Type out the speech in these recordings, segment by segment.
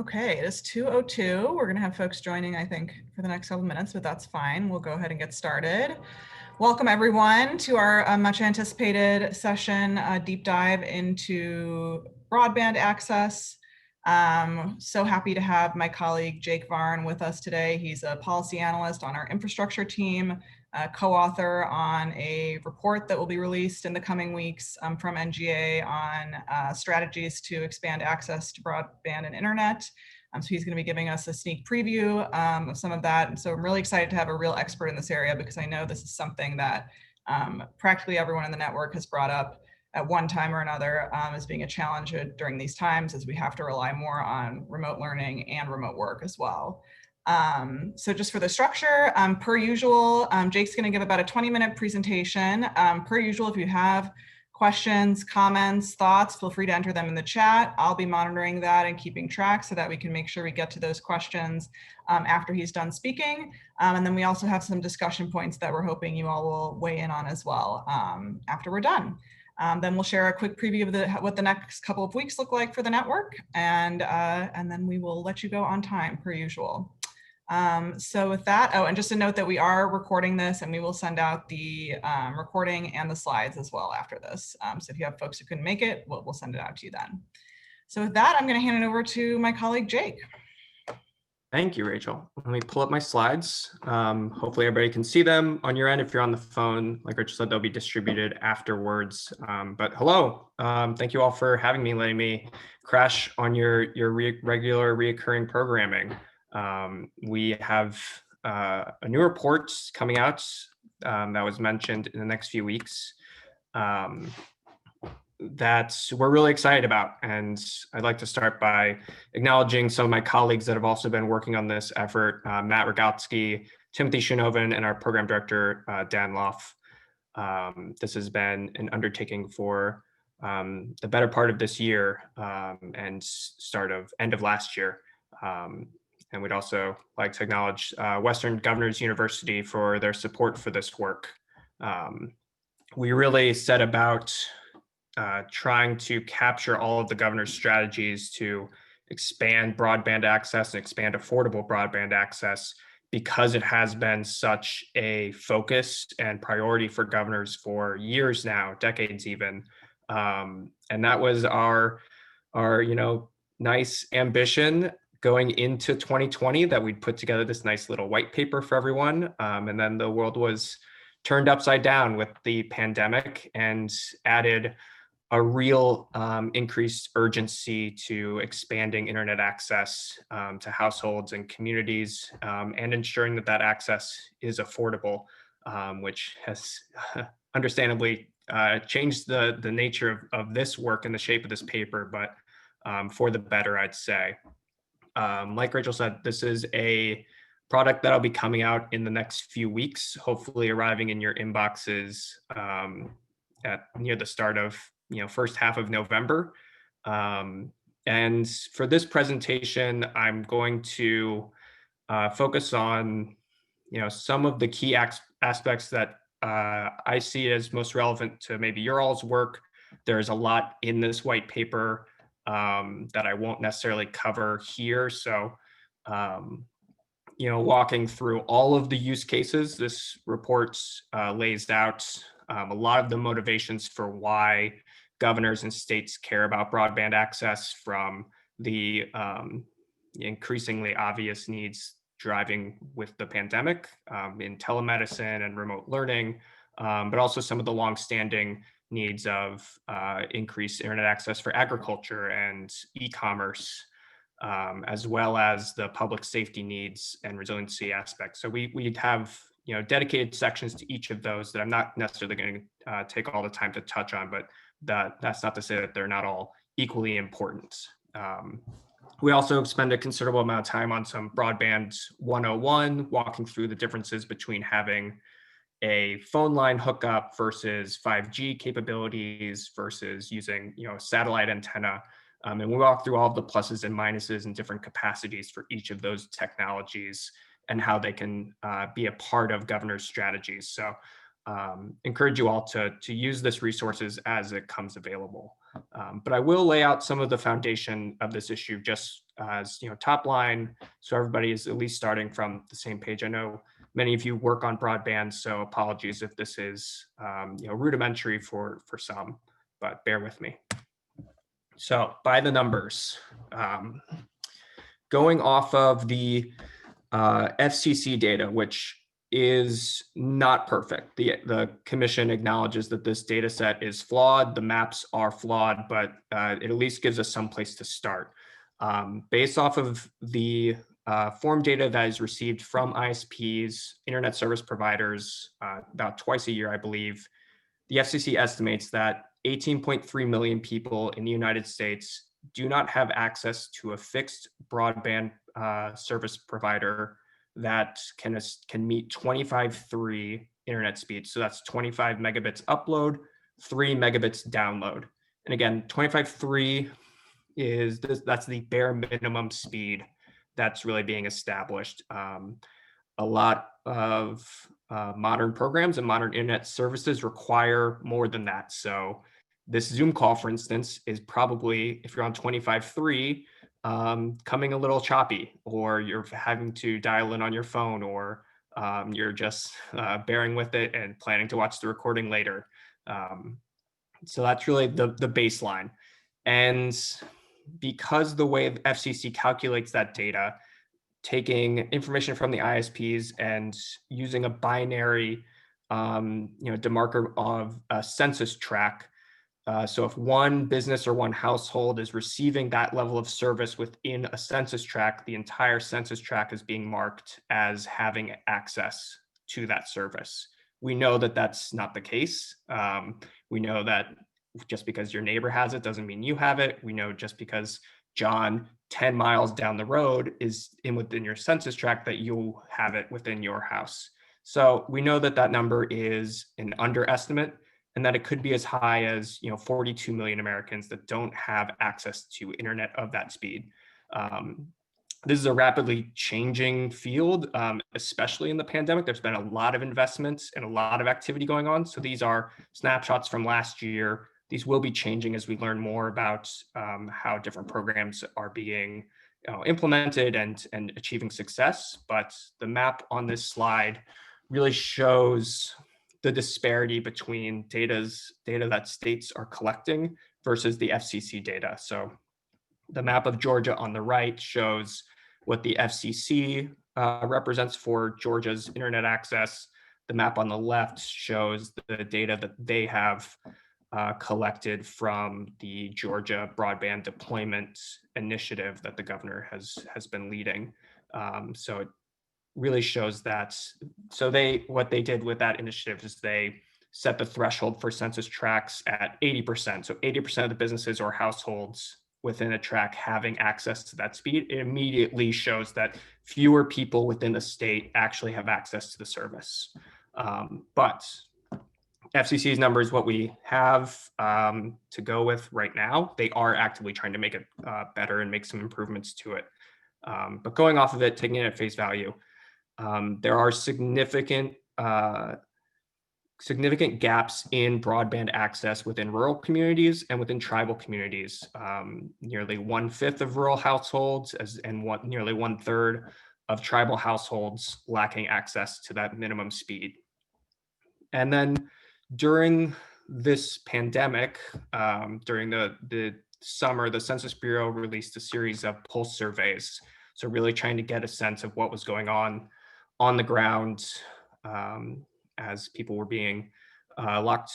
Okay, it is 2:02. We're going to have folks joining, I think, for the next couple minutes, but that's fine. We'll go ahead and get started. Welcome, everyone, to our much anticipated session, deep dive into broadband access. So happy to have my colleague Jake Varn with us today. He's a policy analyst on our infrastructure team, co-author on a report that will be released in the coming weeks from NGA on strategies to expand access to broadband and internet. So he's going to be giving us a sneak preview of some of that. And so I'm really excited to have a real expert in this area because I know this is something that practically everyone in the network has brought up at one time or another as being a challenge during these times, as we have to rely more on remote learning and remote work as well. So just for the structure, per usual, Jake's going to give about a 20-minute presentation. Per usual, if you have questions, comments, thoughts, feel free to enter them in the chat. I'll be monitoring that and keeping track so that we can make sure we get to those questions after he's done speaking. And then we also have some discussion points that we're hoping you all will weigh in on as well after we're done. Then we'll share a quick preview of what the next couple of weeks look like for the network, and then we will let you go on time per usual. So with that, oh, and just a note that we are recording this and we will send out the recording and the slides as well after this. So if you have folks who couldn't make it, we'll send it out to you then. So with that, I'm going to hand it over to my colleague, Jake. Thank you, Rachel. Let me pull up my slides. Hopefully everybody can see them on your end. If you're on the phone, like Rachel said, they'll be distributed afterwards. But hello, thank you all for having me, letting me crash on your regular reoccurring programming. We have a new report coming out that was mentioned in the next few weeks that we're really excited about. And I'd like to start by acknowledging some of my colleagues that have also been working on this effort, Matt Rogalski, Timothy Shinovan, and our program director, Dan Loff. This has been an undertaking for the better part of this year and end of last year. And we'd also like to acknowledge Western Governors University for their support for this work. We really set about trying to capture all of the governor's strategies to expand broadband access and expand affordable broadband access, because it has been such a focus and priority for governors for years now, decades even. And that was our nice ambition going into 2020, that we'd put together this nice little white paper for everyone. And then the world was turned upside down with the pandemic and added a real increased urgency to expanding internet access to households and communities, and ensuring that access is affordable, which has understandably changed the nature of this work and the shape of this paper, but for the better, I'd say. Like Rachel said, this is a product that'll be coming out in the next few weeks, hopefully arriving in your inboxes at near the start of first half of November. And for this presentation, I'm going to focus on some of the key aspects that I see as most relevant to maybe your all's work. There's a lot in this white paper that I won't necessarily cover here. So, walking through all of the use cases, this report lays out a lot of the motivations for why governors and states care about broadband access, from the increasingly obvious needs driving with the pandemic in telemedicine and remote learning, but also some of the longstanding needs of increased internet access for agriculture and e-commerce, as well as the public safety needs and resiliency aspects. So we have dedicated sections to each of those that I'm not necessarily going to take all the time to touch on, but that's not to say that they're not all equally important. We also spend a considerable amount of time on some broadband 101, walking through the differences between having a phone line hookup versus 5G capabilities versus using a satellite antenna. And we walk through all of the pluses and minuses and different capacities for each of those technologies and how they can be a part of governors' strategies. So encourage you all to use this resources as it comes available. But I will lay out some of the foundation of this issue just as top line, so everybody is at least starting from the same page. I know many of you work on broadband, so apologies if this is rudimentary for some, but bear with me. So by the numbers, going off of the FCC data, which is not perfect. The commission acknowledges that this data set is flawed. The maps are flawed, but it at least gives us some place to start. Based off of the form data that is received from ISPs, internet service providers, about twice a year, I believe, the FCC estimates that 18.3 million people in the United States do not have access to a fixed broadband service provider that can meet 25.3 internet speeds. So that's 25 megabits upload, 3 megabits download. And again, 25.3 that's the bare minimum speed that's really being established. A lot of modern programs and modern internet services require more than that. So this Zoom call, for instance, is probably, if you're on 25.3, coming a little choppy, or you're having to dial in on your phone, or you're just bearing with it and planning to watch the recording later. So that's really the baseline. And because the way the FCC calculates that data, taking information from the ISPs and using a binary demarker of a census tract. So if one business or one household is receiving that level of service within a census tract, the entire census tract is being marked as having access to that service. We know that that's not the case. We know that just because your neighbor has it doesn't mean you have it. We know just because John 10 miles down the road is within your census tract that you'll have it within your house. So we know that that number is an underestimate, and that it could be as high as 42 million Americans that don't have access to internet of that speed. This is a rapidly changing field, especially in the pandemic. There's been a lot of investments and a lot of activity going on. So these are snapshots from last year. These will be changing as we learn more about how different programs are being implemented and achieving success. But the map on this slide really shows the disparity between data that states are collecting versus the FCC data. So the map of Georgia on the right shows what the FCC represents for Georgia's internet access. The map on the left shows the data that they have collected from the Georgia Broadband Deployment Initiative that the governor has been leading. So it really shows that. So what they did with that initiative is they set the threshold for census tracts at 80%. So 80% of the businesses or households within a tract having access to that speed. It immediately shows that fewer people within the state actually have access to the service. But FCC's number is what we have to go with right now. They are actively trying to make it better and make some improvements to it. But going off of it, taking it at face value, there are significant gaps in broadband access within rural communities and within tribal communities. Nearly 1/5 of rural households and nearly 1/3 of tribal households lacking access to that minimum speed. And then during this pandemic, during the summer, the Census Bureau released a series of pulse surveys. So really trying to get a sense of what was going on the ground as people were being locked,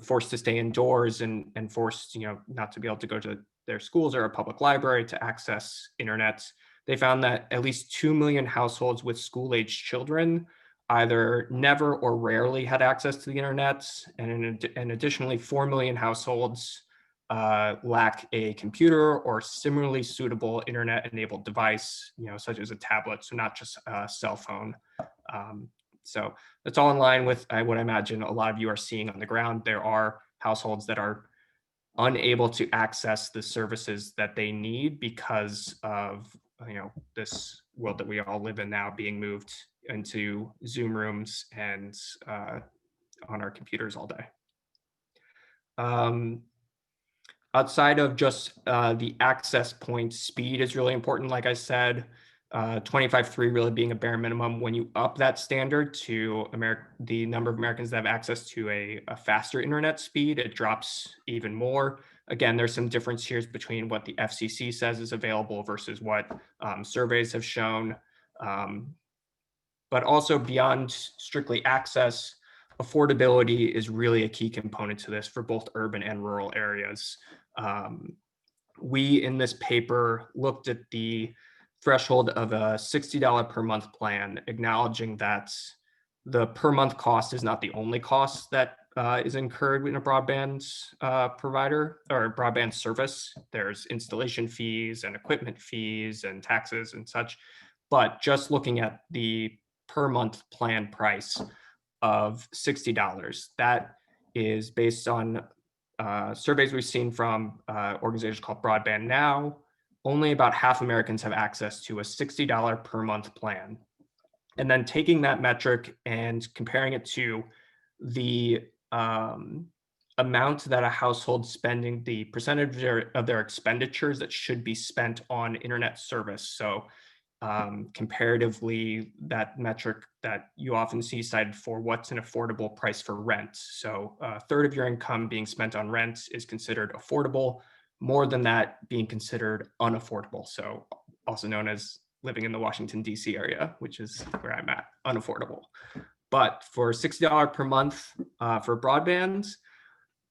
forced to stay indoors and forced, not to be able to go to their schools or a public library to access internet. They found that at least 2 million households with school-aged children either never or rarely had access to the internet, and additionally 4 million households lack a computer or similarly suitable internet-enabled device, such as a tablet, so not just a cell phone. So that's all in line with what I imagine a lot of you are seeing on the ground. There are households that are unable to access the services that they need because of this world that we all live in now, being moved into Zoom rooms and on our computers all day. Outside of just the access point, speed is really important. Like I said, 25.3 really being a bare minimum. When you up that standard to the number of Americans that have access to a faster internet speed, it drops even more. Again, there's some difference here between what the FCC says is available versus what surveys have shown. But also beyond strictly access, affordability is really a key component to this for both urban and rural areas. We, in this paper, looked at the threshold of a $60 per month plan, acknowledging that the per month cost is not the only cost that is incurred in a broadband provider or broadband service. There's installation fees and equipment fees and taxes and such. But just looking at the per month plan price of $60, that is based on surveys we've seen from organizations called Broadband Now. Only about half Americans have access to a $60 per month plan. And then taking that metric and comparing it to the amount that a household spending, the percentage of their expenditures that should be spent on internet service. So comparatively, that metric that you often see cited for what's an affordable price for rent. So a third of your income being spent on rent is considered affordable, more than that being considered unaffordable. So also known as living in the Washington, D.C. area, which is where I'm at, unaffordable. But for $60 per month for broadband,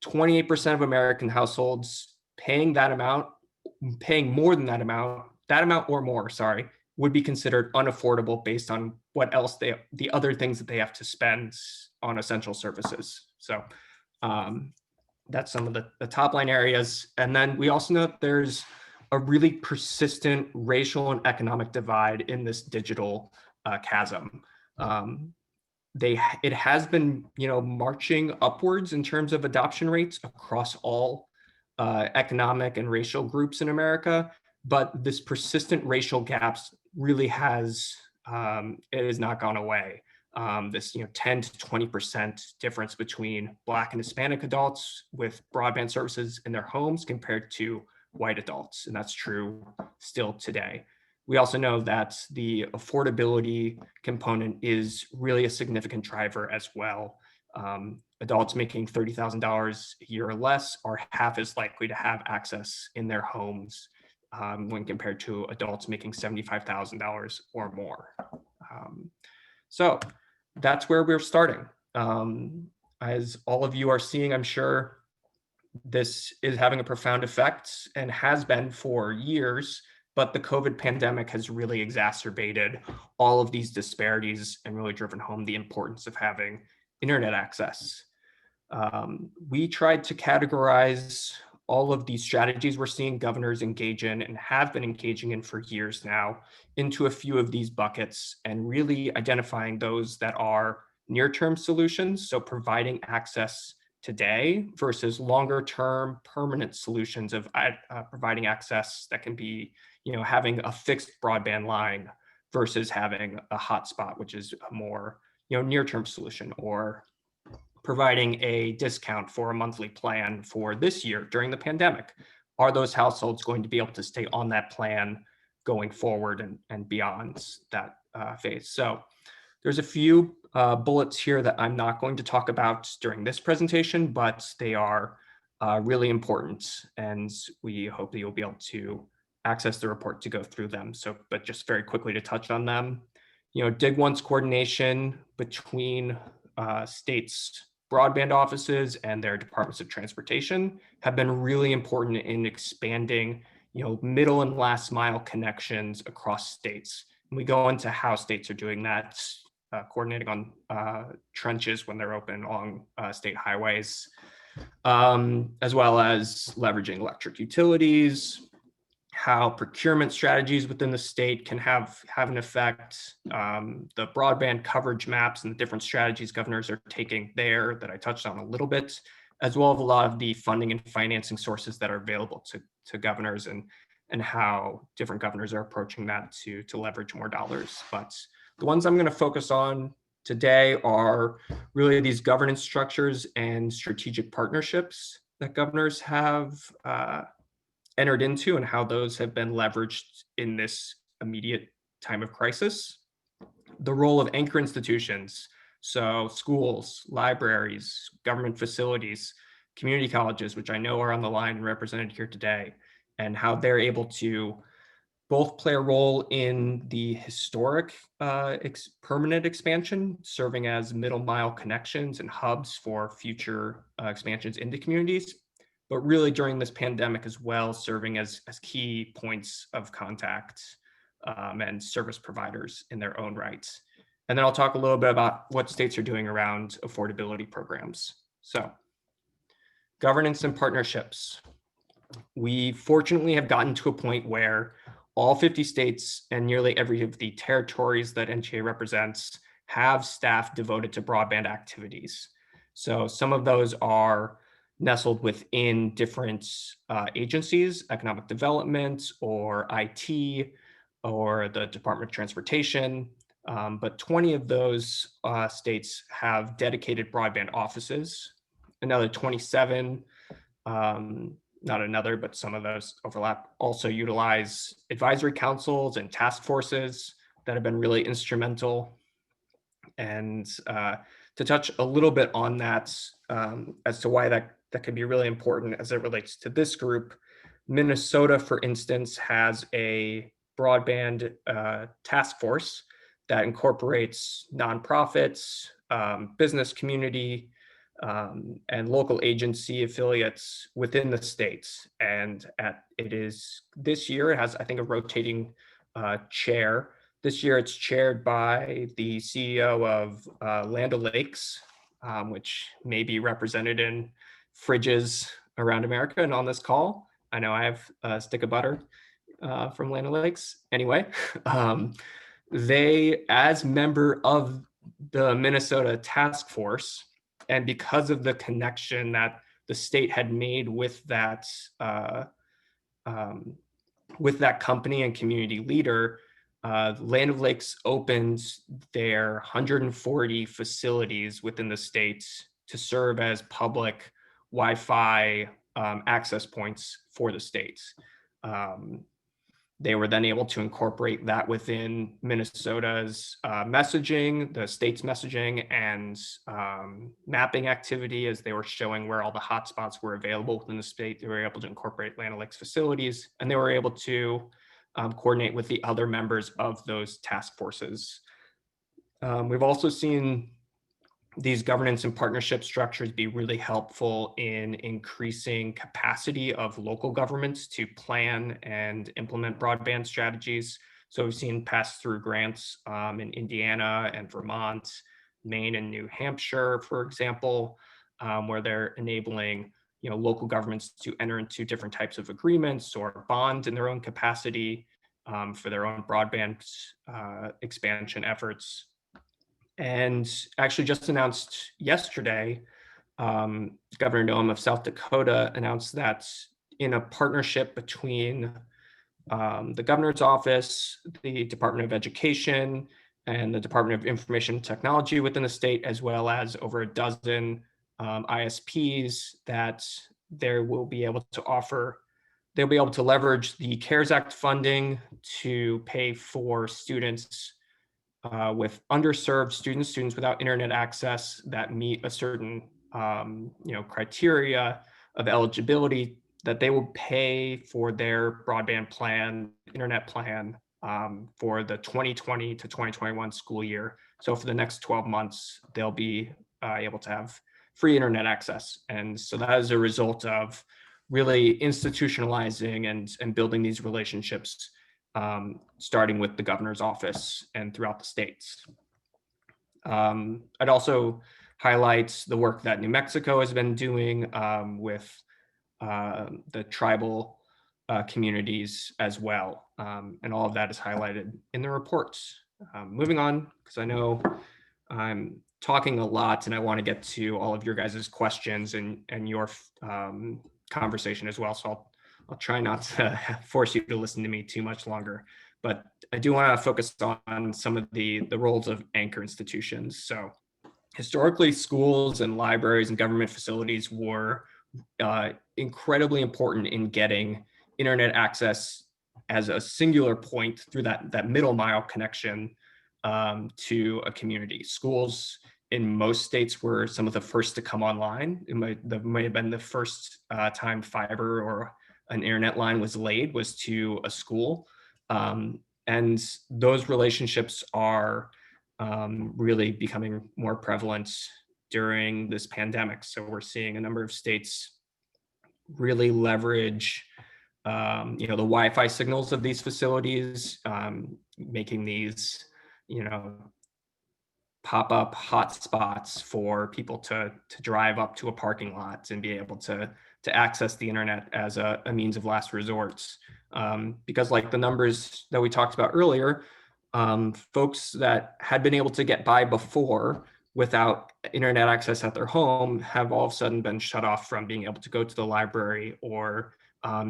28% of American households paying that amount, paying more than that amount or more, sorry, would be considered unaffordable based on what else the other things that they have to spend on essential services. So that's some of the top line areas. And then we also know that there's a really persistent racial and economic divide in this digital chasm. It has been, marching upwards in terms of adoption rates across all economic and racial groups in America, but this persistent racial gaps really it has not gone away. This 10 to 20% difference between Black and Hispanic adults with broadband services in their homes compared to white adults, and that's true still today. We also know that the affordability component is really a significant driver as well. Adults making $30,000 a year or less are half as likely to have access in their homes when compared to adults making $75,000 or more. So that's where we're starting. As all of you are seeing, I'm sure this is having a profound effect and has been for years, but the COVID pandemic has really exacerbated all of these disparities and really driven home the importance of having internet access. We tried to categorize all of these strategies we're seeing governors engage in and have been engaging in for years now into a few of these buckets and really identifying those that are near-term solutions, so providing access today versus longer-term permanent solutions of providing access that can be, having a fixed broadband line versus having a hotspot, which is a more, near-term solution, or providing a discount for a monthly plan for this year during the pandemic. Are those households going to be able to stay on that plan going forward and beyond that phase? So there's a few bullets here that I'm not going to talk about during this presentation, but they are really important, and we hope that you'll be able to access the report to go through them. So, but just very quickly to touch on them, Dig Once coordination between states' broadband offices and their departments of transportation have been really important in expanding, middle and last mile connections across states. And we go into how states are doing that, coordinating on trenches when they're open along state highways, as well as leveraging electric utilities, how procurement strategies within the state can have an effect, the broadband coverage maps and the different strategies governors are taking there that I touched on a little bit, as well as a lot of the funding and financing sources that are available to governors and how different governors are approaching that to leverage more dollars. But the ones I'm going to focus on today are really these governance structures and strategic partnerships that governors have entered into and how those have been leveraged in this immediate time of crisis. The role of anchor institutions, so schools, libraries, government facilities, community colleges, which I know are on the line and represented here today, and how they're able to both play a role in the historic permanent expansion, serving as middle mile connections and hubs for future expansions into communities, but really during this pandemic as well, serving as key points of contact and service providers in their own rights. And then I'll talk a little bit about what states are doing around affordability programs. So, governance and partnerships. We fortunately have gotten to a point where all 50 states and nearly every of the territories that NTA represents have staff devoted to broadband activities. So some of those are nestled within different agencies, economic development or IT or the Department of Transportation. But 20 of those states have dedicated broadband offices. Another 27 not another, but some of those overlap, also utilize advisory councils and task forces that have been really instrumental. And to touch a little bit on that as to why that can be really important as it relates to this group, Minnesota, for instance, has a broadband task force that incorporates nonprofits, business community, and local agency affiliates within the states. And it is this year, it has, I think, a rotating chair. This year it's chaired by the CEO of Land O'Lakes, which may be represented in fridges around America and on this call. I know I have a stick of butter from Land O'Lakes. Anyway, they, as member of the Minnesota task force, and because of the connection that the state had made with that company and community leader, Land O'Lakes opened their 140 facilities within the state to serve as public Wi-Fi access points for the states. They were then able to incorporate that within Minnesota's messaging, the state's messaging, and mapping activity as they were showing where all the hotspots were available within the state. They were able to incorporate Land O'Lakes facilities, and they were able to coordinate with the other members of those task forces. We've also seen these governance and partnership structures be really helpful in increasing capacity of local governments to plan and implement broadband strategies. So we've seen pass-through grants in Indiana and Vermont, Maine and New Hampshire, for example, where they're enabling local governments to enter into different types of agreements or bond in their own capacity for their own broadband expansion efforts. And actually just announced yesterday, Governor Noem of South Dakota announced that in a partnership between the governor's office, the Department of Education, and the Department of Information and Technology within the state, as well as over a dozen ISPs, that they'll be able to leverage the CARES Act funding to pay for students with underserved students without internet access that meet a certain criteria of eligibility, that they will pay for their broadband plan, internet plan for the 2020 to 2021 school year. So for the next 12 months, they'll be able to have free internet access. And so that is a result of really institutionalizing and building these relationships, starting with the governor's office and throughout the states. I'd also highlight the work that New Mexico has been doing with the tribal communities as well. And all of that is highlighted in the reports. Moving on, because I know I'm talking a lot and I want to get to all of your guys' questions and your conversation as well. So I'll try not to force you to listen to me too much longer. But I do want to focus on some of the roles of anchor institutions. So historically, schools and libraries and government facilities were incredibly important in getting internet access as a singular point through that middle mile connection to a community. Schools in most states were some of the first to come online. It might have been the first time fiber or an internet line was laid was to a school. And those relationships are really becoming more prevalent during this pandemic. So we're seeing a number of states really leverage the Wi-Fi signals of these facilities, making these, pop-up hotspots for people to drive up to a parking lot and be able to access the internet as a means of last resort. Because like the numbers that we talked about earlier, folks that had been able to get by before without internet access at their home have all of a sudden been shut off from being able to go to the library or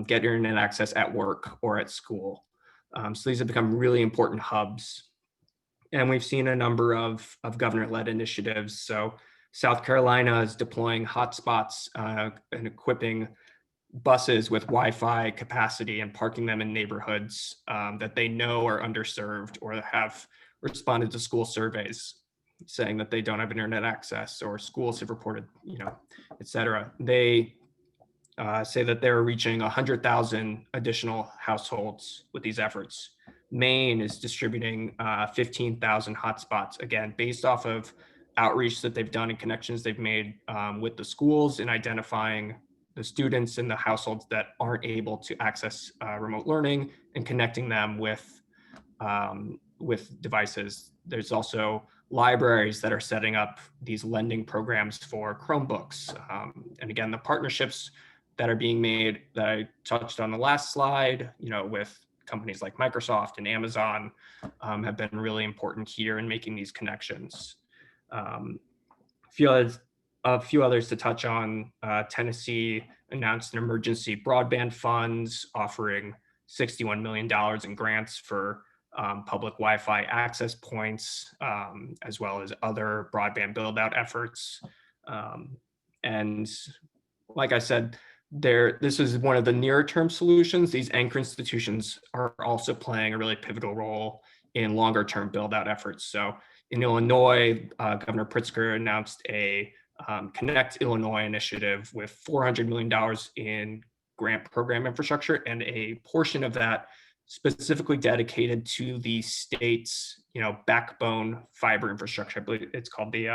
get internet access at work or at school. So these have become really important hubs. And we've seen a number of governor-led initiatives. So South Carolina is deploying hotspots and equipping buses with Wi-Fi capacity and parking them in neighborhoods that they know are underserved or have responded to school surveys saying that they don't have internet access, or schools have reported, et cetera. They say that they're reaching 100,000 additional households with these efforts. Maine is distributing 15,000 hotspots, again, based off of outreach that they've done and connections they've made with the schools in identifying the students in the households that aren't able to access remote learning and connecting them with devices. There's also libraries that are setting up these lending programs for Chromebooks. And again, the partnerships that are being made that I touched on the last slide, with companies like Microsoft and Amazon have been really important here in making these connections. A few others to touch on. Tennessee announced an emergency broadband funds offering $61 million in grants for public Wi-Fi access points, as well as other broadband build-out efforts. And like I said, this is one of the near-term solutions. These anchor institutions are also playing a really pivotal role in longer-term build-out efforts. So in Illinois, Governor Pritzker announced a Connect Illinois initiative with $400 million in grant program infrastructure, and a portion of that specifically dedicated to the state's, backbone fiber infrastructure. I believe it's called the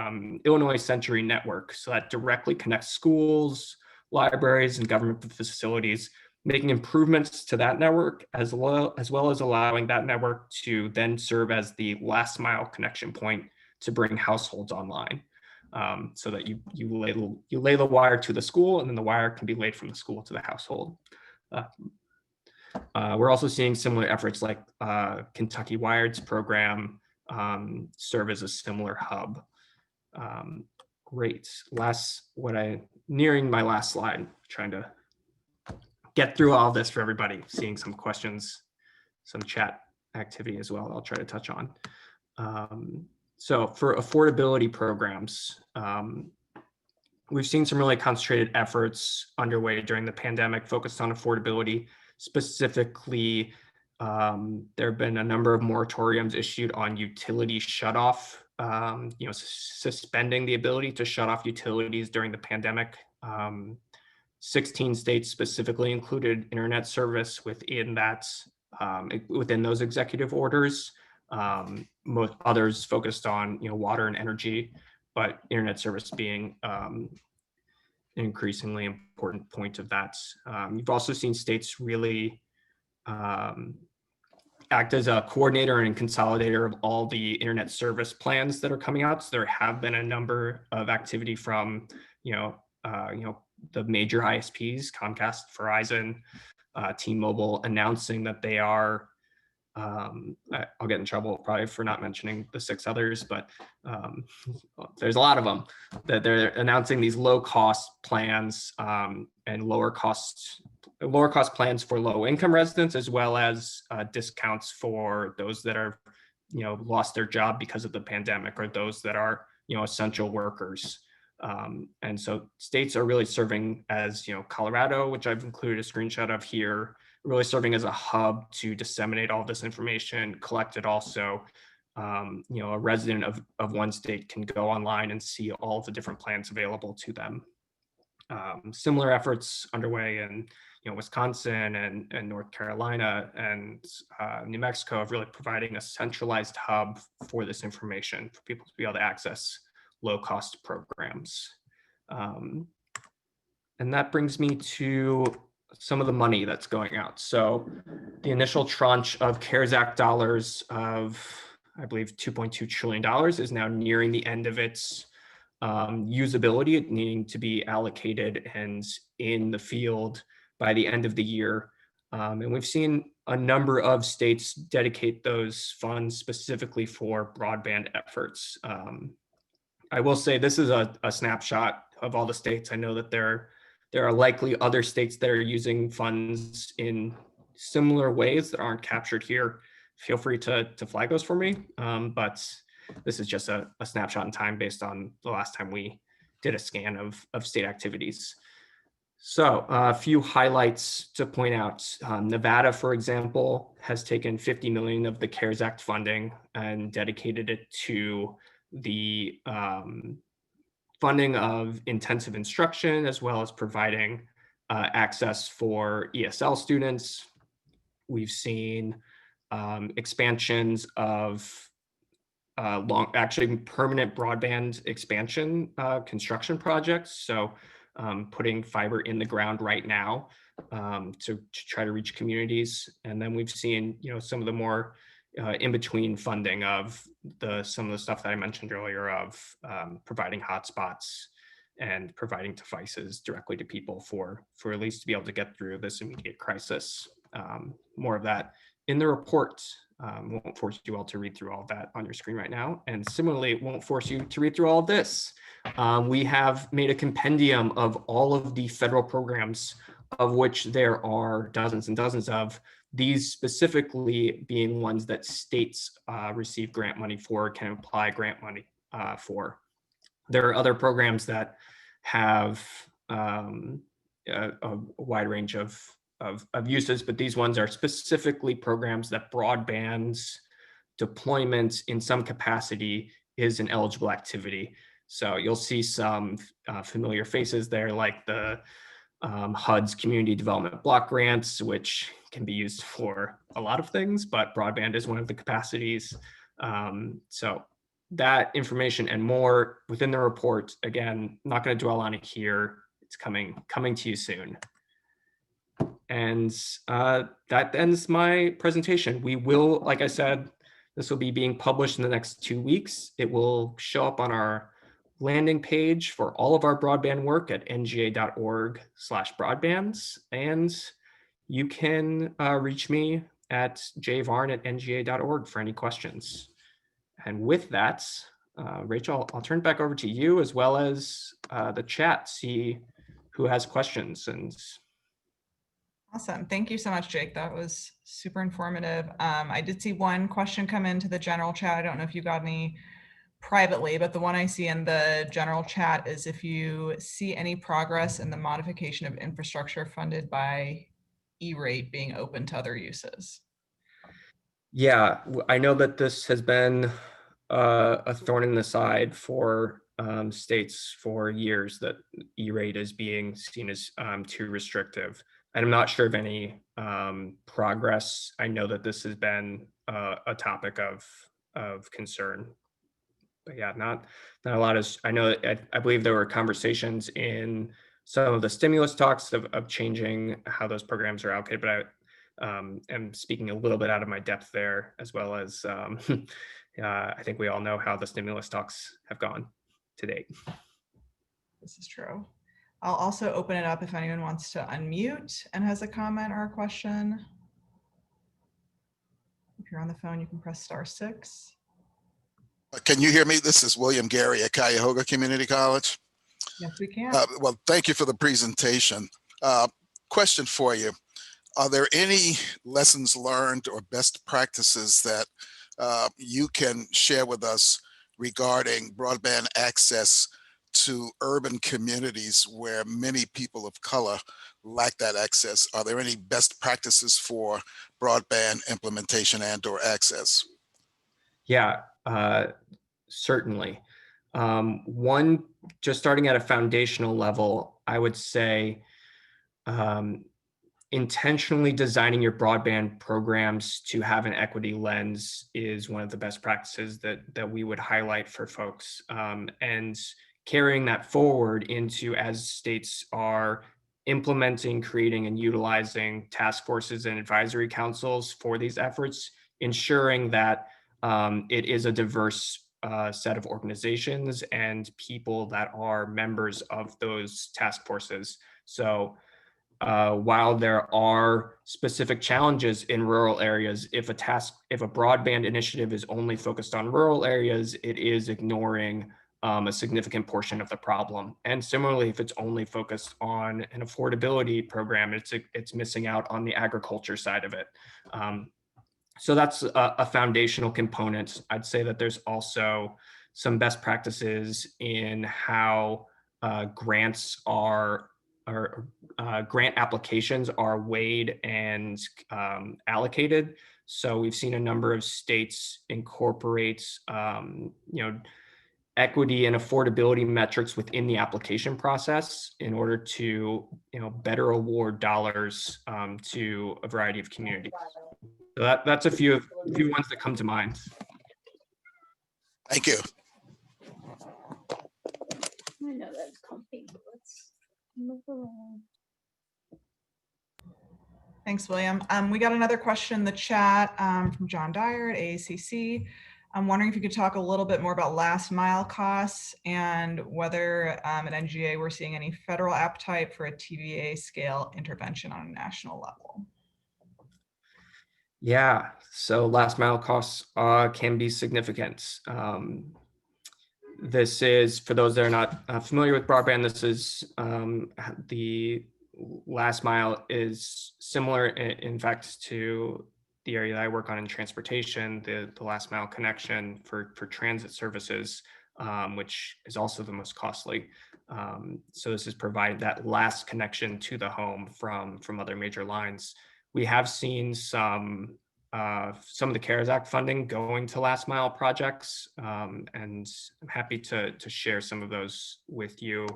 Illinois Century Network. So that directly connects schools, libraries, and government facilities, making improvements to that network as well as allowing that network to then serve as the last mile connection point to bring households online, so that you lay the wire to the school, and then the wire can be laid from the school to the household. We're also seeing similar efforts like Kentucky Wired's program serve as a similar hub. Great. Nearing my last slide, trying to get through all this for everybody, seeing some questions, some chat activity as well I'll try to touch on. So for affordability programs, we've seen some really concentrated efforts underway during the pandemic focused on affordability. Specifically, there have been a number of moratoriums issued on utility shutoff, suspending the ability to shut off utilities during the pandemic. 16 states specifically included internet service within those executive orders. Most others focused on water and energy, but internet service being an increasingly important point of that. You've also seen states really act as a coordinator and consolidator of all the internet service plans that are coming out. So there have been a number of activity from the major ISPs, Comcast, Verizon, T-Mobile, announcing that they are, I'll get in trouble probably for not mentioning the 6 others, but there's a lot of them, that they're announcing these low cost plans and lower cost lower cost plans for low income residents, as well as discounts for those that are, lost their job because of the pandemic, or those that are, essential workers. And so states are really serving as, Colorado, which I've included a screenshot of here, really serving as a hub to disseminate all this information, collect it also. A resident of one state can go online and see all of the different plans available to them. Similar efforts underway in Wisconsin and North Carolina and New Mexico of really providing a centralized hub for this information for people to be able to access low-cost programs. And that brings me to some of the money that's going out. So the initial tranche of CARES Act dollars of, I believe, $2.2 trillion is now nearing the end of its usability, needing to be allocated and in the field by the end of the year. And we've seen a number of states dedicate those funds specifically for broadband efforts. I will say this is a snapshot of all the states. I know that there are likely other states that are using funds in similar ways that aren't captured here. Feel free to flag those for me, but this is just a snapshot in time based on the last time we did a scan of state activities. So a few highlights to point out. Nevada, for example, has taken 50 million of the CARES Act funding and dedicated it to the funding of intensive instruction, as well as providing access for ESL students. We've seen expansions of actually permanent broadband expansion construction projects. So putting fiber in the ground right now to try to reach communities. And then we've seen, some of the more in-between funding of some of the stuff that I mentioned earlier of providing hotspots and providing devices directly to people for at least to be able to get through this immediate crisis. More of that in the report. Won't force you all to read through all of that on your screen right now. And similarly, it won't force you to read through all of this. We have made a compendium of all of the federal programs, of which there are dozens and dozens of, these specifically being ones that states receive grant money for, can apply grant money for. There are other programs that have a wide range of uses, but these ones are specifically programs that broadband's deployment in some capacity is an eligible activity. So you'll see some familiar faces there, like the HUD's Community Development Block Grants, which can be used for a lot of things, but broadband is one of the capacities. So that information and more within the report. Again, not going to dwell on it here. It's coming to you soon. And that ends my presentation. We will, like I said, this will be being published in the next 2 weeks. It will show up on our landing page for all of our broadband work at nga.org/broadbands. And you can reach me at jvarn@nga.org for any questions. And with that, Rachel, I'll turn it back over to you, as well as the chat, see who has questions. And awesome. Thank you so much, Jake. That was super informative. I did see one question come into the general chat. I don't know if you got any privately, but the one I see in the general chat is if you see any progress in the modification of infrastructure funded by E-rate being open to other uses. Yeah, I know that this has been a thorn in the side for states for years, that E-rate is being seen as too restrictive. And I'm not sure of any progress. I know that this has been a topic of concern, but yeah, not a lot of. I know I believe there were conversations in some of the stimulus talks of changing how those programs are allocated, but I am speaking a little bit out of my depth there, as well as I think we all know how the stimulus talks have gone to date. This is true. I'll also open it up if anyone wants to unmute and has a comment or a question. If you're on the phone, you can press *6. Can you hear me? This is William Gary at Cuyahoga Community College. Yes, we can. Well, thank you for the presentation. question for you. Are there any lessons learned or best practices that you can share with us regarding broadband access to urban communities where many people of color lack that access? Are there any best practices for broadband implementation and or access? Yeah, certainly. One, just starting at a foundational level, I would say um, intentionally designing your broadband programs to have an equity lens is one of the best practices that we would highlight for folks. And carrying that forward into as states are implementing, creating, and utilizing task forces and advisory councils for these efforts, ensuring that it is a diverse set of organizations and people that are members of those task forces. So while there are specific challenges in rural areas, if a broadband initiative is only focused on rural areas, it is ignoring a significant portion of the problem. And similarly, if it's only focused on an affordability program, it's missing out on the agriculture side of it. So that's a foundational component. I'd say that there's also some best practices in how grants are, or grant applications are weighed and allocated. So we've seen a number of states incorporate, equity and affordability metrics within the application process in order to, better award dollars to a variety of communities. So that's a few ones that come to mind. Thank you. I know that's comfy, but let's move along. Thanks, William. We got another question in the chat from John Dyer at AACC. I'm wondering if you could talk a little bit more about last mile costs and whether at NGA we're seeing any federal appetite for a TVA scale intervention on a national level. Yeah, so last mile costs can be significant. This is, for those that are not familiar with broadband, this is the last mile is similar, in fact, to the area that I work on in transportation, the last mile connection for transit services, which is also the most costly. So this is provided that last connection to the home from other major lines. We have seen some of the CARES Act funding going to last mile projects, and I'm happy to share some of those with you,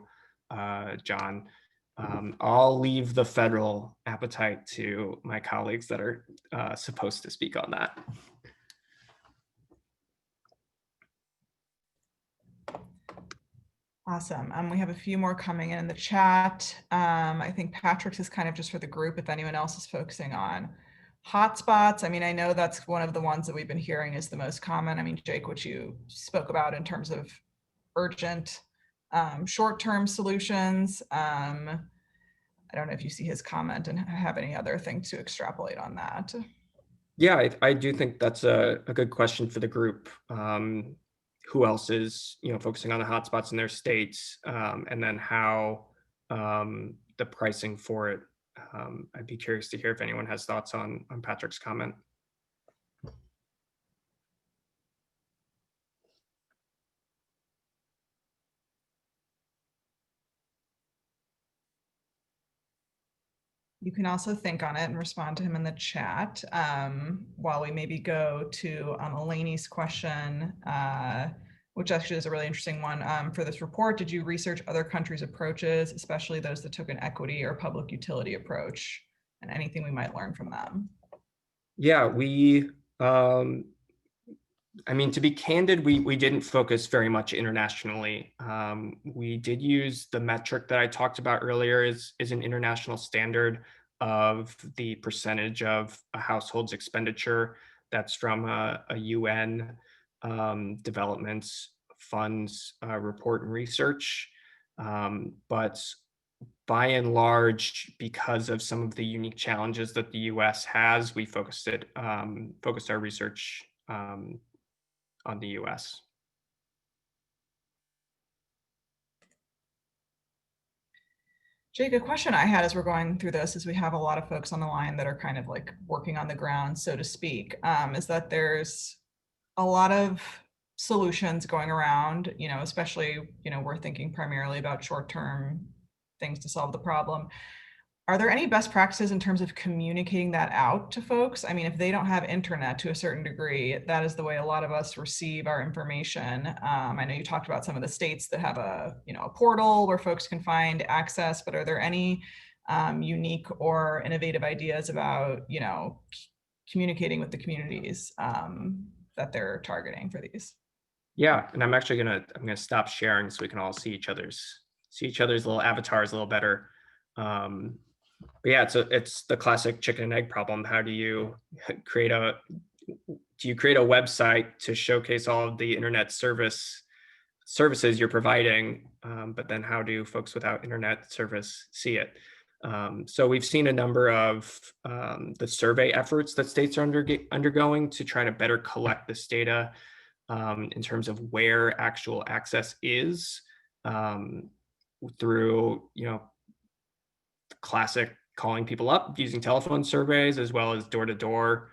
John. I'll leave the federal appetite to my colleagues that are supposed to speak on that. Awesome. We have a few more coming in the chat. I think Patrick's is kind of just for the group if anyone else is focusing on hotspots. I mean, I know that's one of the ones that we've been hearing is the most common. I mean, Jake, what you spoke about in terms of urgent short-term solutions. I don't know if you see his comment and have any other thing to extrapolate on that. Yeah, I do think that's a good question for the group. Who else is focusing on the hotspots in their states, and then how the pricing for it. I'd be curious to hear if anyone has thoughts on Patrick's comment. You can also think on it and respond to him in the chat while we maybe go to Elaine's question, which actually is a really interesting one. For this report, did you research other countries' approaches, especially those that took an equity or public utility approach, and anything we might learn from them? Yeah, we, I mean, to be candid, we didn't focus very much internationally. We did use the metric that I talked about earlier is an international standard of the percentage of a household's expenditure. That's from a UN development funds report and research. But by and large, because of some of the unique challenges that the US has, we focused our research on the US. Jake, a question I had as we're going through this is we have a lot of folks on the line that are kind of like working on the ground, so to speak, is that there's a lot of solutions going around, especially, we're thinking primarily about short-term things to solve the problem. Are there any best practices in terms of communicating that out to folks? I mean, if they don't have internet to a certain degree, that is the way a lot of us receive our information. I know you talked about some of the states that have a portal where folks can find access, but are there any unique or innovative ideas about, communicating with the communities that they're targeting for these? Yeah, and I'm gonna stop sharing so we can all see each other's little avatars a little better. But yeah, it's the classic chicken and egg problem. How do you create a website to showcase all of the internet services you're providing, but then how do folks without internet service see it? So we've seen a number of the survey efforts that states are undergoing to try to better collect this data in terms of where actual access is, through classic calling people up using telephone surveys as well as door to door.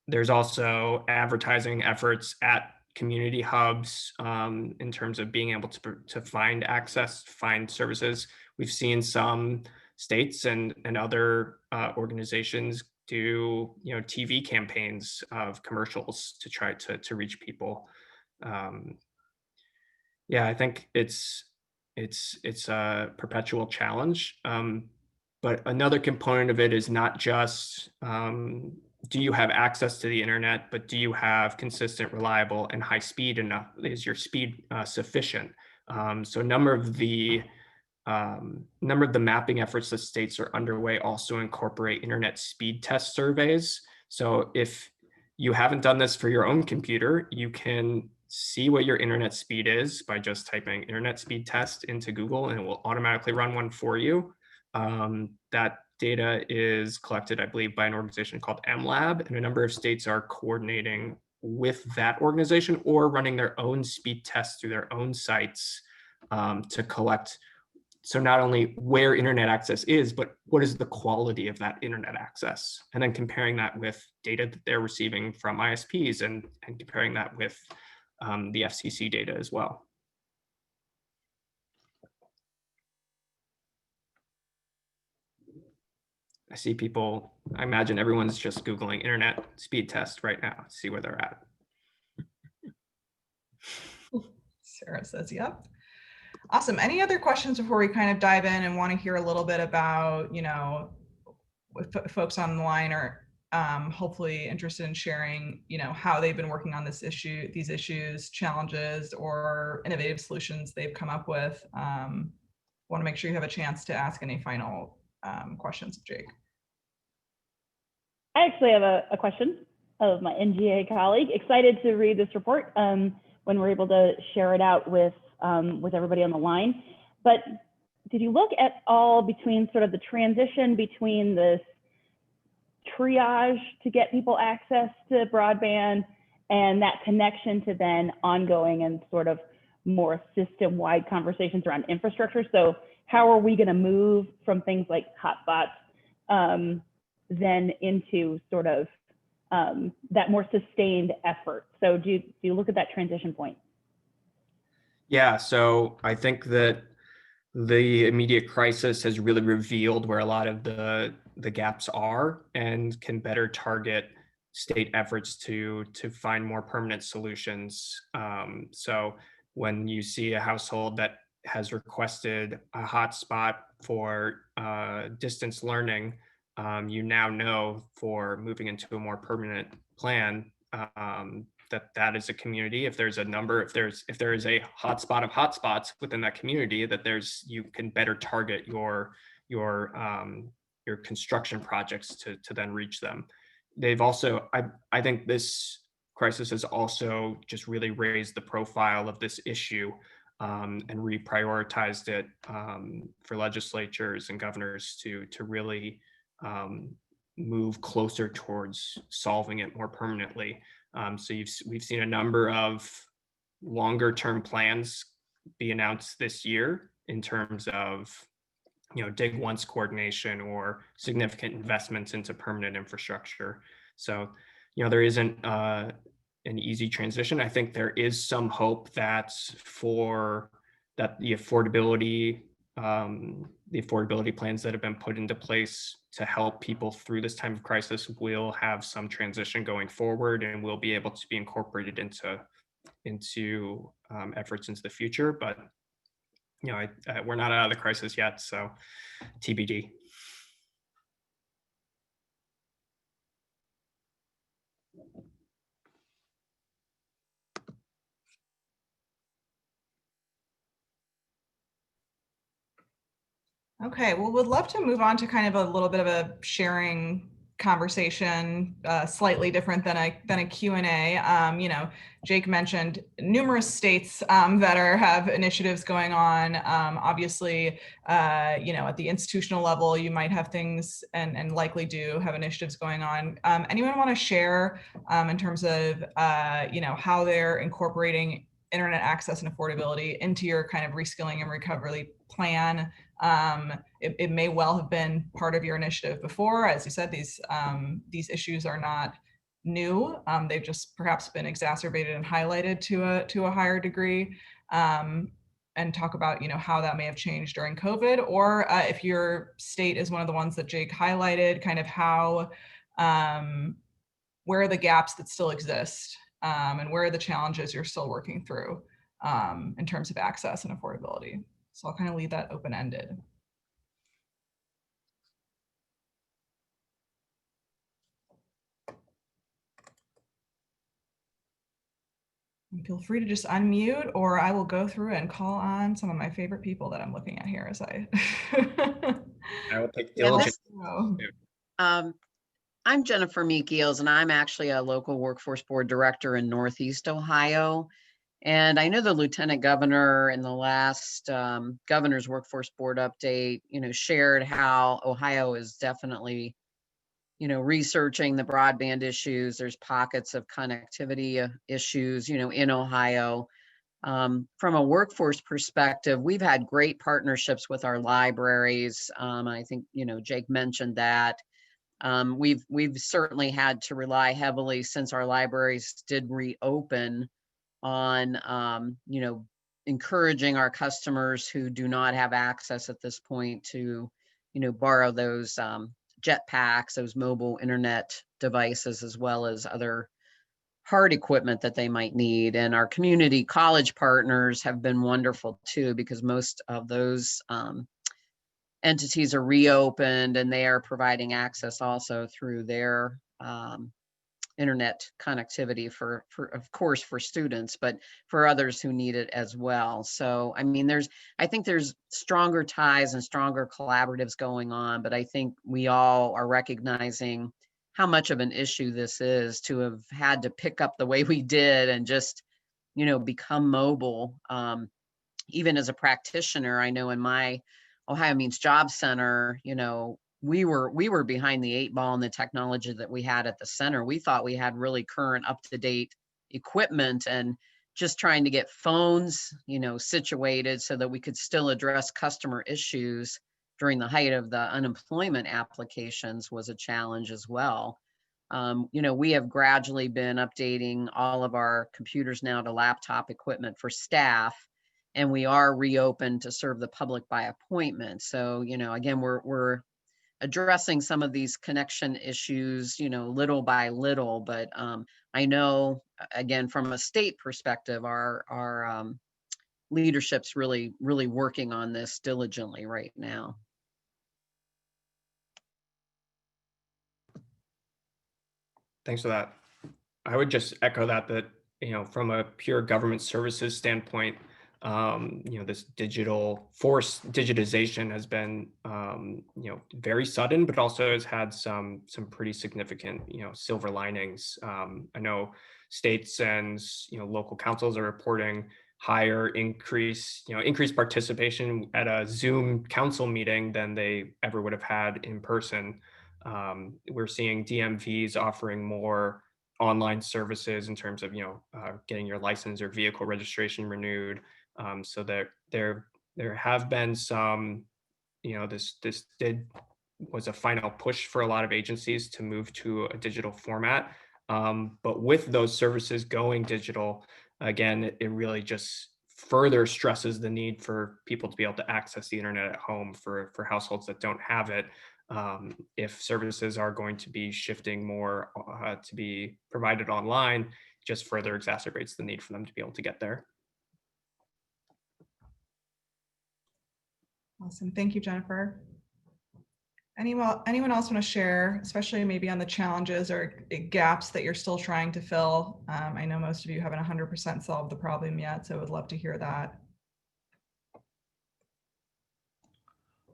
There's also advertising efforts at community hubs in terms of being able to find access, find services. We've seen some states and other organizations do TV campaigns of commercials to try to reach people. Yeah, I think it's a perpetual challenge. But another component of it is not just do you have access to the internet, but do you have consistent, reliable, and high speed enough? Is your speed sufficient? So a number of the mapping efforts that states are underway also incorporate internet speed test surveys. So if you haven't done this for your own computer, you can see what your internet speed is by just typing internet speed test into Google, and it will automatically run one for you. That data is collected, I believe, by an organization called MLab, and a number of states are coordinating with that organization or running their own speed tests through their own sites to collect. So not only where internet access is, but what is the quality of that internet access? And then comparing that with data that they're receiving from ISPs and comparing that with the FCC data as well. I see people, I imagine everyone's just Googling internet speed test right now to see where they're at. Sarah says, yep. Awesome. Any other questions before we kind of dive in and want to hear a little bit about, if folks on the line are hopefully interested in sharing, how they've been working on these issues, challenges, or innovative solutions they've come up with. Want to make sure you have a chance to ask any final questions of Jake. I actually have a question of my NGA colleague. Excited to read this report when we're able to share it out with everybody on the line. But did you look at all between sort of the transition between this triage to get people access to broadband and that connection to then ongoing and sort of more system-wide conversations around infrastructure? So how are we going to move from things like hotspots then into sort of that more sustained effort? So do you look at that transition point? Yeah, so I think that the immediate crisis has really revealed where a lot of the gaps are and can better target state efforts to find more permanent solutions. So when you see a household that has requested a hotspot for distance learning, you now know for moving into a more permanent plan that is a community. If there's a number, if there is a hotspot of hotspots within that community, that you can better target your construction projects to then reach them. They've also, I think this crisis has also just really raised the profile of this issue and reprioritized it for legislatures and governors to really move closer towards solving it more permanently. So we've seen a number of longer term plans be announced this year in terms of, dig once coordination or significant investments into permanent infrastructure. So, there isn't an easy transition. I think there is some hope that the affordability plans that have been put into place to help people through this time of crisis will have some transition going forward and will be able to be incorporated into efforts into the future. But we're not out of the crisis yet, so TBD. Okay, well, we'd love to move on to kind of a little bit of a sharing conversation, slightly different than a Q&A. Jake mentioned numerous states that have initiatives going on. Obviously, at the institutional level, you might have things and likely do have initiatives going on. Anyone want to share in terms of, how they're incorporating internet access and affordability into your kind of reskilling and recovery plan? It may well have been part of your initiative before. As you said, these issues are not new. They've just perhaps been exacerbated and highlighted to a higher degree. And talk about how that may have changed during COVID, or if your state is one of the ones that Jake highlighted, kind of how where are the gaps that still exist, and where are the challenges you're still working through in terms of access and affordability. So I'll kind of leave that open-ended. And feel free to just unmute, or I will go through and call on some of my favorite people that I'm looking at here as I will take diligent. I'm Jennifer Meek-Eels, and I'm actually a local workforce board director in Northeast Ohio. And I know the lieutenant governor in the last governor's workforce board update, shared how Ohio is definitely, researching the broadband issues. There's pockets of connectivity issues, in Ohio. From a workforce perspective, we've had great partnerships with our libraries. I think, Jake mentioned that. We've certainly had to rely heavily since our libraries did reopen on, encouraging our customers who do not have access at this point to, borrow those jetpacks, those mobile internet devices, as well as other hard equipment that they might need. And our community college partners have been wonderful too, because most of those entities are reopened and they are providing access also through their internet connectivity for of course for students, but for others who need it as well. So I mean, I think there's stronger ties and stronger collaboratives going on, but I think we all are recognizing how much of an issue this is to have had to pick up the way we did and just become mobile. Even as a practitioner, I know in my Ohio Means Job Center, we were behind the 8 ball in the technology that we had at the center. We thought we had really current, up-to-date equipment, and just trying to get phones, situated so that we could still address customer issues during the height of the unemployment applications was a challenge as well. We have gradually been updating all of our computers now to laptop equipment for staff, and we are reopened to serve the public by appointment. So, again, we're addressing some of these connection issues, little by little, but I know, again, from a state perspective, our leadership's really working on this diligently right now. Thanks for that. I would just echo that, from a pure government services standpoint, this digitization has been, very sudden, but also has had some pretty significant, silver linings. I know states and, local councils are reporting increased participation at a Zoom council meeting than they ever would have had in person. We're seeing DMVs offering more online services in terms of, getting your license or vehicle registration renewed. So they're There have been some, this was a final push for a lot of agencies to move to a digital format. But with those services going digital, again, it really just further stresses the need for people to be able to access the internet at home for households that don't have it. If services are going to be shifting more to be provided online, it just further exacerbates the need for them to be able to get there. Awesome. Thank you, Jennifer. Anyone else want to share, especially maybe on the challenges or gaps that you're still trying to fill? I know most of you haven't 100% solved the problem yet, so I would love to hear that.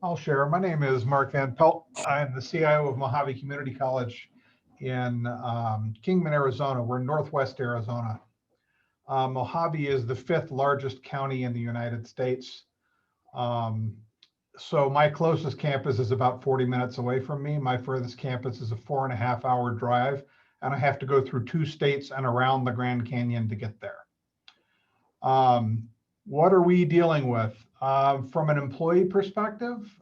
I'll share. My name is Mark Van Pelt. I'm the CIO of Mojave Community College in Kingman, Arizona. We're in Northwest Arizona. Mojave is the 5th largest county in the United States. So my closest campus is about 40 minutes away from me. My furthest campus is a 4.5-hour drive, and I have to go through 2 states and around the Grand Canyon to get there. What are we dealing with? From an employee perspective,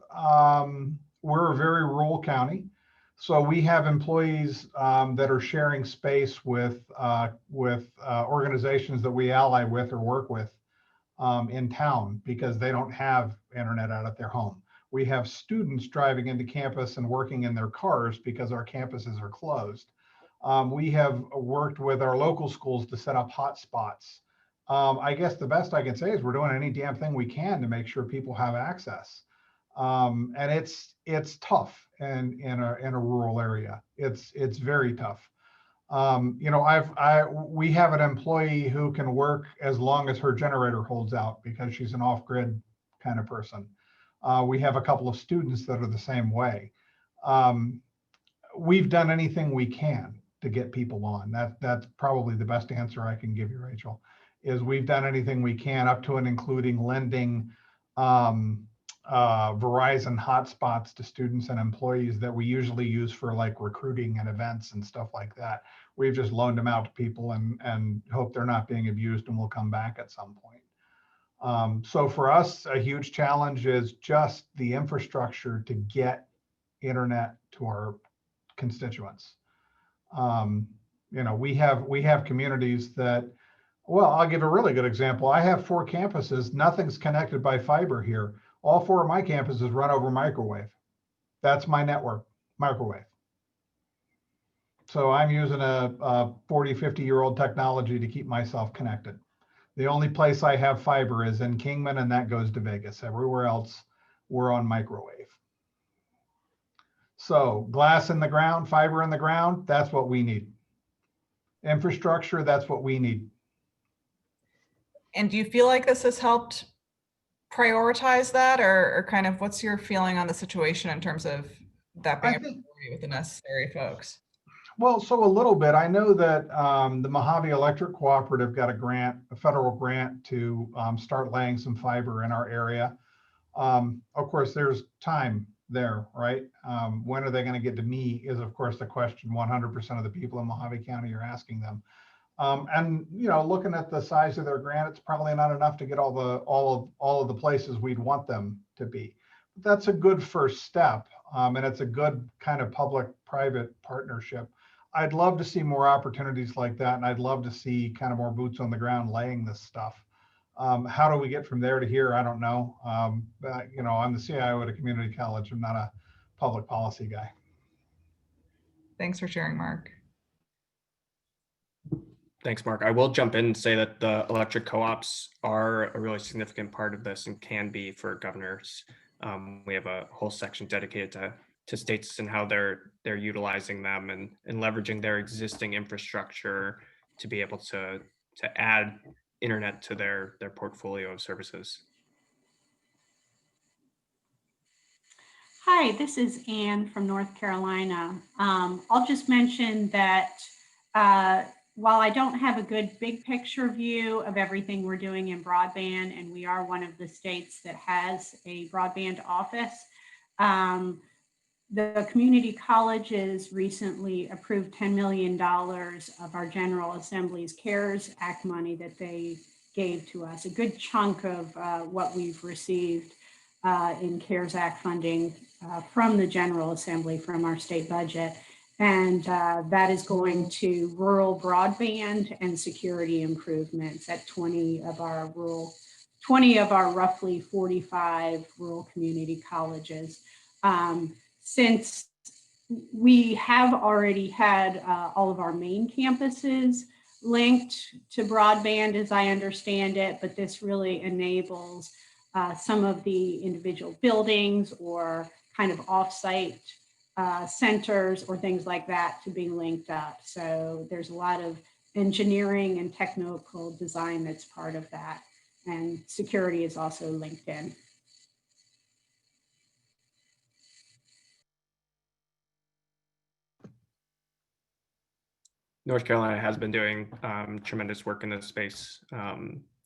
we're a very rural county. So we have employees that are sharing space with organizations that we ally with or work with in town because they don't have internet out at their home. We have students driving into campus and working in their cars because our campuses are closed. We have worked with our local schools to set up hotspots. I guess the best I can say is we're doing any damn thing we can to make sure people have access. And it's tough in a rural area. It's very tough. We have an employee who can work as long as her generator holds out because she's an off-grid kind of person. We have a couple of students that are the same way. We've done anything we can to get people on. That's probably the best answer I can give you, Rachel, is we've done anything we can up to and including lending Verizon hotspots to students and employees that we usually use for like recruiting and events and stuff like that. We've just loaned them out to people and hope they're not being abused and will come back at some point. So for us, a huge challenge is just the infrastructure to get internet to our constituents. We have communities that, well, I'll give a really good example. I have 4 campuses. Nothing's connected by fiber here. All 4 of my campuses run over microwave. That's my network, microwave. So I'm using a 40, 50-year-old technology to keep myself connected. The only place I have fiber is in Kingman, and that goes to Vegas. Everywhere else, we're on microwave. So glass in the ground, fiber in the ground, that's what we need. Infrastructure, that's what we need. And do you feel like this has helped prioritize that, or kind of what's your feeling on the situation in terms of that being a priority with the necessary folks? Well, so a little bit. I know that the Mojave Electric Cooperative got a grant, a federal grant to start laying some fiber in our area. Of course, there's time there, right? When are they going to get to me is, of course, the question 100% of the people in Mojave County are asking them. And looking at the size of their grant, it's probably not enough to get all of the places we'd want them to be. But that's a good first step, and it's a good kind of public-private partnership. I'd love to see more opportunities like that, and I'd love to see kind of more boots on the ground laying this stuff. How do we get from there to here? I don't know. But, I'm the CIO at a community college. I'm not a public policy guy. Thanks for sharing, Mark. Thanks, Mark. I will jump in and say that the electric co-ops are a really significant part of this and can be for governors. We have a whole section dedicated to states and how they're utilizing them and leveraging their existing infrastructure to be able to add internet to their portfolio of services. Hi, this is Anne from North Carolina. I'll just mention that while I don't have a good big picture view of everything we're doing in broadband, and we are one of the states that has a broadband office, the community colleges recently approved $10 million of our General Assembly's CARES Act money that they gave to us. A good chunk of what we've received in CARES Act funding from the General Assembly, from our state budget. And that is going to rural broadband and security improvements at 20 of our roughly 45 rural community colleges. Since we have already had all of our main campuses linked to broadband, as I understand it, but this really enables some of the individual buildings or kind of offsite centers or things like that to be linked up. So there's a lot of engineering and technical design that's part of that. And security is also linked in. North Carolina has been doing tremendous work in this space.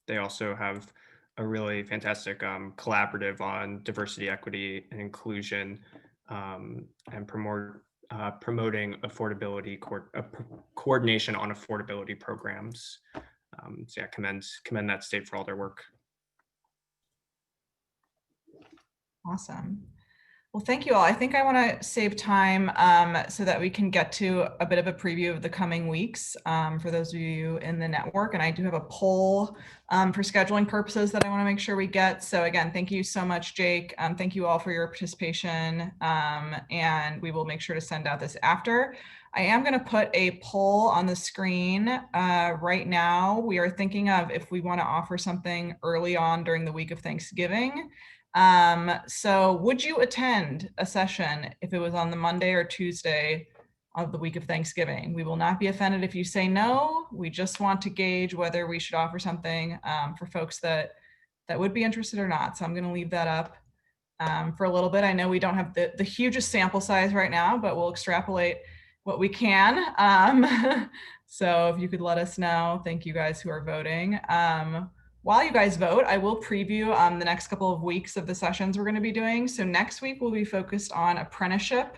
They also have a really fantastic collaborative on diversity, equity, and inclusion, and promoting affordability, coordination on affordability programs. So yeah, commend that state for all their work. Awesome. Well, thank you all. I think I want to save time so that we can get to a bit of a preview of the coming weeks for those of you in the network. And I do have a poll for scheduling purposes that I want to make sure we get. So again, thank you so much, Jake. Thank you all for your participation. And we will make sure to send out this after. I am going to put a poll on the screen right now. We are thinking of if we want to offer something early on during the week of Thanksgiving. So would you attend a session if it was on the Monday or Tuesday of the week of Thanksgiving? We will not be offended if you say no. We just want to gauge whether we should offer something for folks that would be interested or not. So I'm going to leave that up for a little bit. I know we don't have the hugest sample size right now, but we'll extrapolate what we can. So if you could let us know. Thank you guys who are voting. While you guys vote, I will preview the next couple of weeks of the sessions we're going to be doing. So next week we'll be focused on apprenticeship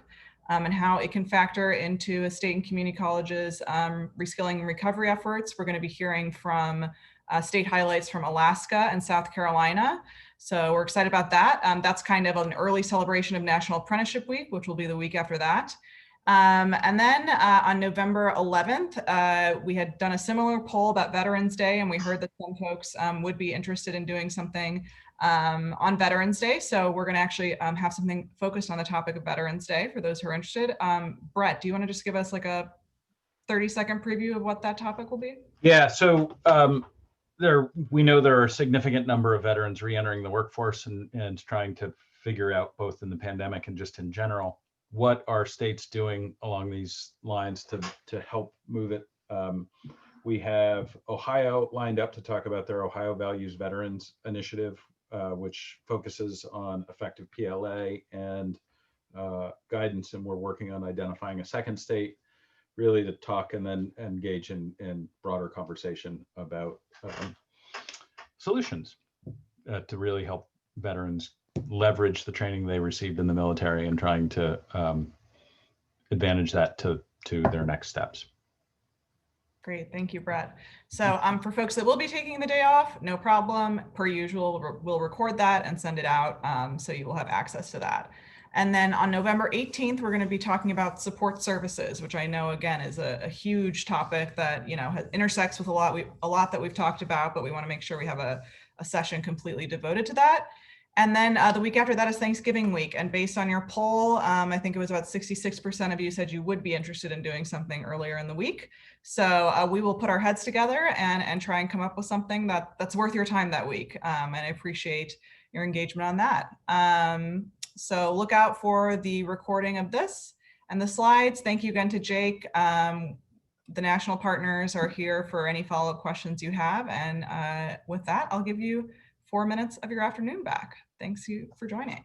and how it can factor into a state and community colleges reskilling and recovery efforts. We're going to be hearing from state highlights from Alaska and South Carolina. So we're excited about that. That's kind of an early celebration of National Apprenticeship Week, which will be the week after that. And then on November 11th, we had done a similar poll about Veterans Day, and we heard that some folks would be interested in doing something on Veterans Day. So we're going to actually have something focused on the topic of Veterans Day for those who are interested. Brett, do you want to just give us like a 30-second preview of what that topic will be? Yeah, so we know there are a significant number of veterans re-entering the workforce and trying to figure out, both in the pandemic and just in general, what are states doing along these lines to help move it. We have Ohio lined up to talk about their Ohio Values Veterans Initiative, which focuses on effective PLA and guidance, and we're working on identifying a second state really to talk and then engage in broader conversation about solutions to really help veterans leverage the training they received in the military and trying to advantage that to their next steps. Great, thank you, Brett. So for folks that will be taking the day off, no problem. Per usual, we'll record that and send it out so you will have access to that. And then on November 18th, we're going to be talking about support services, which I know, again, is a huge topic that, you know, intersects with a lot that we've talked about, but we want to make sure we have a session completely devoted to that. And then the week after that is Thanksgiving week. And based on your poll, I think it was about 66% of you said you would be interested in doing something earlier in the week. So we will put our heads together and try and come up with something that's worth your time that week. And I appreciate your engagement on that. So look out for the recording of this and the slides. Thank you again to Jake. The national partners are here for any follow-up questions you have. And with that, I'll give you 4 minutes of your afternoon back. Thanks you for joining.